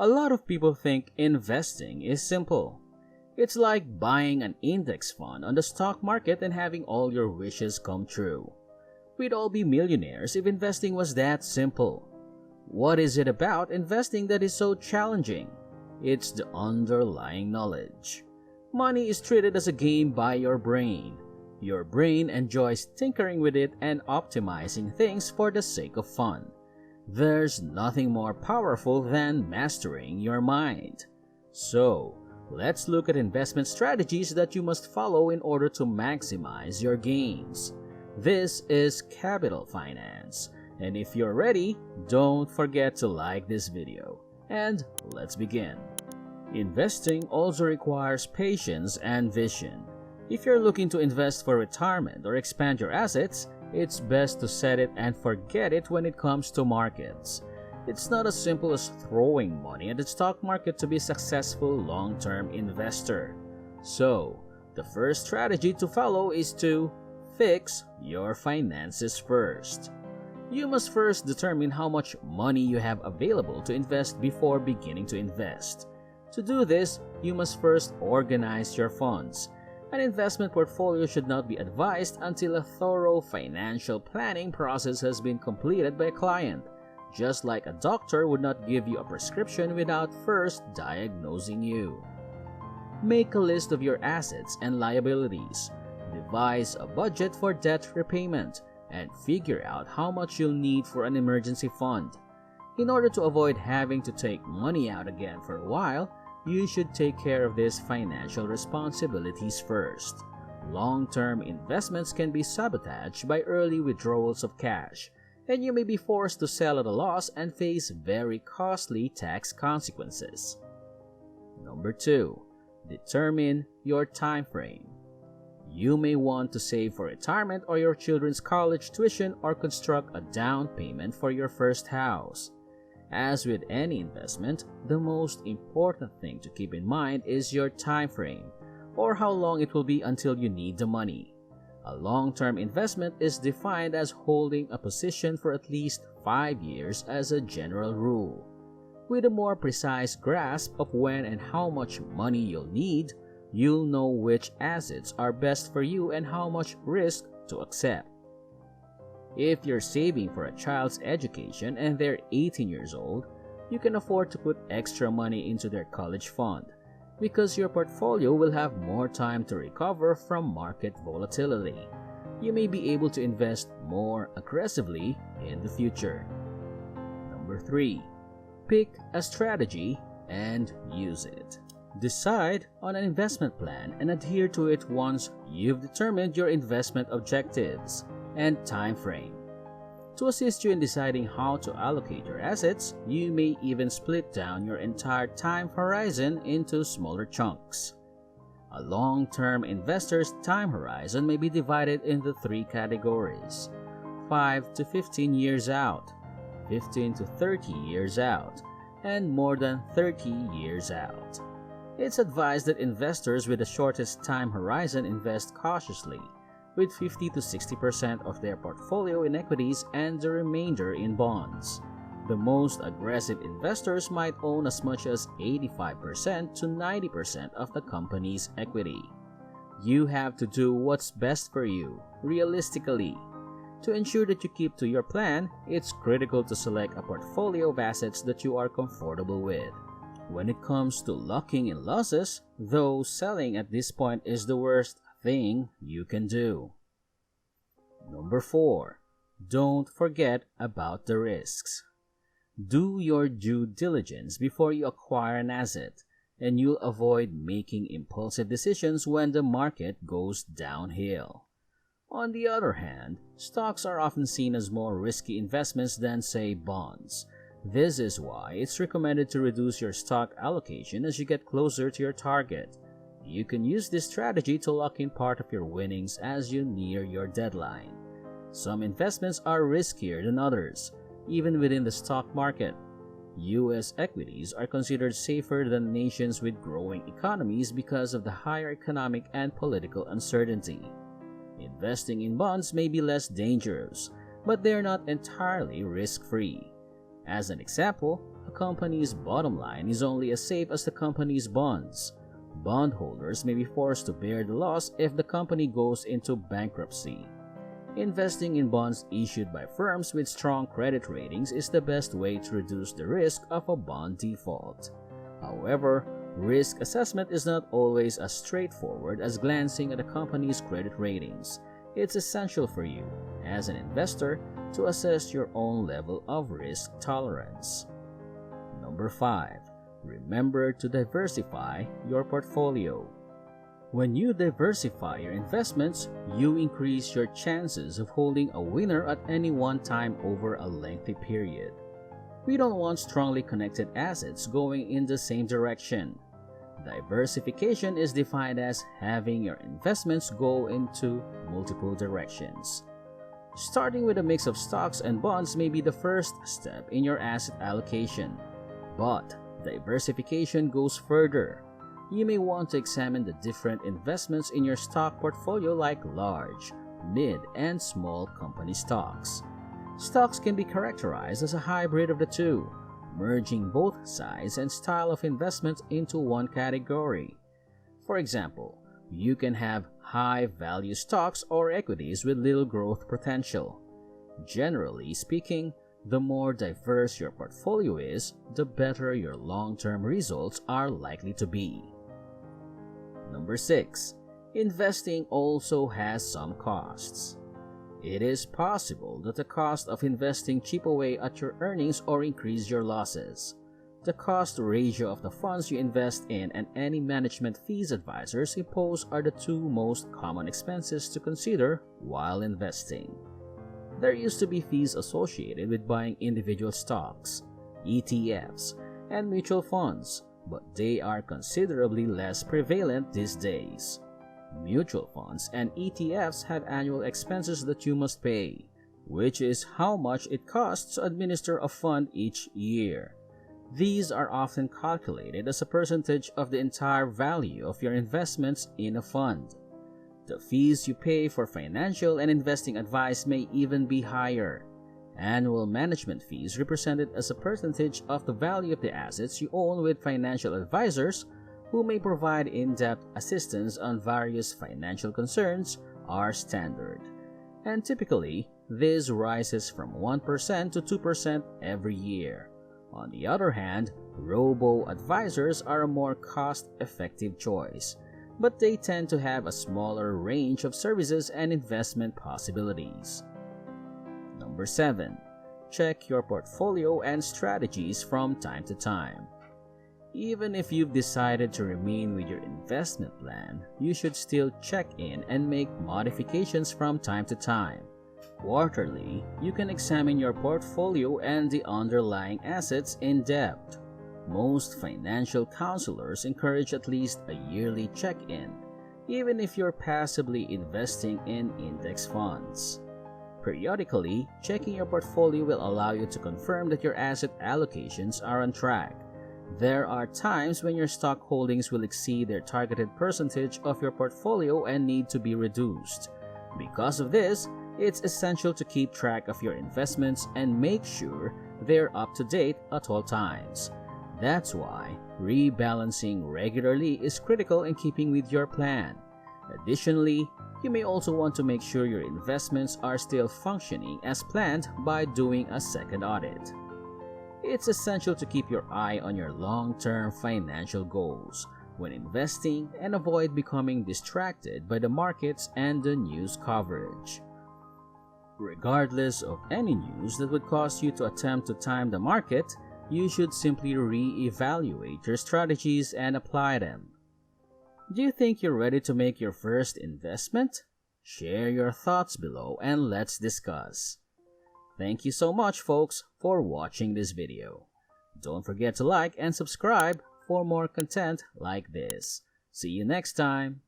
A lot of people think investing is simple. It's like buying an index fund on the stock market and having all your wishes come true. We'd all be millionaires if investing was that simple. What is it about investing that is so challenging? It's the underlying knowledge. Money is treated as a game by your brain. Your brain enjoys tinkering with it and optimizing things for the sake of fun. There's nothing more powerful than mastering your mind. So, let's look at investment strategies that you must follow in order to maximize your gains. This is Capital Finance, and if you're ready, don't forget to like this video. And let's begin. Investing also requires patience and vision. If you're looking to invest for retirement or expand your assets, it's best to set it and forget it when it comes to markets. It's not as simple as throwing money at the stock market to be a successful long-term investor. So, the first strategy to follow is to fix your finances first. You must first determine how much money you have available to invest before beginning to invest. To do this, you must first organize your funds. An investment portfolio should not be advised until a thorough financial planning process has been completed by a client, just like a doctor would not give you a prescription without first diagnosing you. Make a list of your assets and liabilities. Devise a budget for debt repayment, and figure out how much you'll need for an emergency fund. In order to avoid having to take money out again for a while, you should take care of these financial responsibilities first. Long-term investments can be sabotaged by early withdrawals of cash, and you may be forced to sell at a loss and face very costly tax consequences. Number 2. Determine your time frame. You may want to save for retirement or your children's college tuition or construct a down payment for your first house. As with any investment, the most important thing to keep in mind is your time frame, or how long it will be until you need the money. A long-term investment is defined as holding a position for at least 5 years as a general rule. With a more precise grasp of when and how much money you'll need, you'll know which assets are best for you and how much risk to accept. If you're saving for a child's education and they're 18 years old, you can afford to put extra money into their college fund because your portfolio will have more time to recover from market volatility. You may be able to invest more aggressively in the future. Number 3. Pick a strategy and use it. Decide on an investment plan and adhere to it once you've determined your investment objectives and time frame. To assist you in deciding how to allocate your assets, you may even split down your entire time horizon into smaller chunks. A long-term investor's time horizon may be divided into 3 categories: 5 to 15 years out, 15 to 30 years out, and more than 30 years out. It's advised that investors with the shortest time horizon invest cautiously, with 50 to 60% of their portfolio in equities and the remainder in bonds. The most aggressive investors might own as much as 85% to 90% of the company's equity. You have to do what's best for you, realistically. To ensure that you keep to your plan, it's critical to select a portfolio of assets that you are comfortable with. When it comes to locking in losses, though, selling at this point is the worst thing you can do. Number 4. Don't forget about the risks. Do your due diligence before you acquire an asset, and you'll avoid making impulsive decisions when the market goes downhill. On the other hand, stocks are often seen as more risky investments than, say, bonds. This is why it's recommended to reduce your stock allocation as you get closer to your target. You can use this strategy to lock in part of your winnings as you near your deadline. Some investments are riskier than others, even within the stock market. U.S. equities are considered safer than nations with growing economies because of the higher economic and political uncertainty. Investing in bonds may be less dangerous, but they're not entirely risk-free. As an example, A company's bottom line is only as safe as the company's bonds. Bondholders may be forced to bear the loss if the company goes into bankruptcy. Investing in bonds issued by firms with strong credit ratings is the best way to reduce the risk of a bond default. However, risk assessment is not always as straightforward as glancing at a company's credit ratings. It's essential for you, as an investor, to assess your own level of risk tolerance. Number 5. Remember to diversify your portfolio. When you diversify your investments, you increase your chances of holding a winner at any one time over a lengthy period. We don't want strongly connected assets going in the same direction. Diversification is defined as having your investments go into multiple directions. Starting with a mix of stocks and bonds may be the first step in your asset allocation, but diversification goes further. You may want to examine the different investments in your stock portfolio like large, mid, and small company stocks. Stocks can be characterized as a hybrid of the two, merging both size and style of investment into one category. For example, you can have high-value stocks or equities with little growth potential. Generally speaking, the more diverse your portfolio is, the better your long-term results are likely to be. Number 6. Investing also has some costs. It is possible that the cost of investing chip away at your earnings or increase your losses. The cost ratio of the funds you invest in and any management fees advisors impose are the two most common expenses to consider while investing. There used to be fees associated with buying individual stocks, ETFs, and mutual funds, but they are considerably less prevalent these days. Mutual funds and ETFs have annual expenses that you must pay, which is how much it costs to administer a fund each year. These are often calculated as a percentage of the entire value of your investments in a fund. The fees you pay for financial and investing advice may even be higher. Annual management fees represented as a percentage of the value of the assets you own with financial advisors who may provide in-depth assistance on various financial concerns are standard. And typically, this rises from 1% to 2% every year. On the other hand, robo-advisors are a more cost-effective choice, but they tend to have a smaller range of services and investment possibilities. Number 7. Check your portfolio and strategies from time to time. Even if you've decided to remain with your investment plan, you should still check in and make modifications from time to time. Quarterly, you can examine your portfolio and the underlying assets in depth. Most financial counselors encourage at least a yearly check-in, even if you're passively investing in index funds. Periodically, checking your portfolio will allow you to confirm that your asset allocations are on track. There are times when your stock holdings will exceed their targeted percentage of your portfolio and need to be reduced. Because of this, it's essential to keep track of your investments and make sure they're up to date at all times. That's why rebalancing regularly is critical in keeping with your plan. Additionally, you may also want to make sure your investments are still functioning as planned by doing a second audit. It's essential to keep your eye on your long-term financial goals when investing and avoid becoming distracted by the markets and the news coverage. Regardless of any news that would cause you to attempt to time the market, you should simply re-evaluate your strategies and apply them. Do you think you're ready to make your first investment? Share your thoughts below and let's discuss. Thank you so much, folks, for watching this video. Don't forget to like and subscribe for more content like this. See you next time.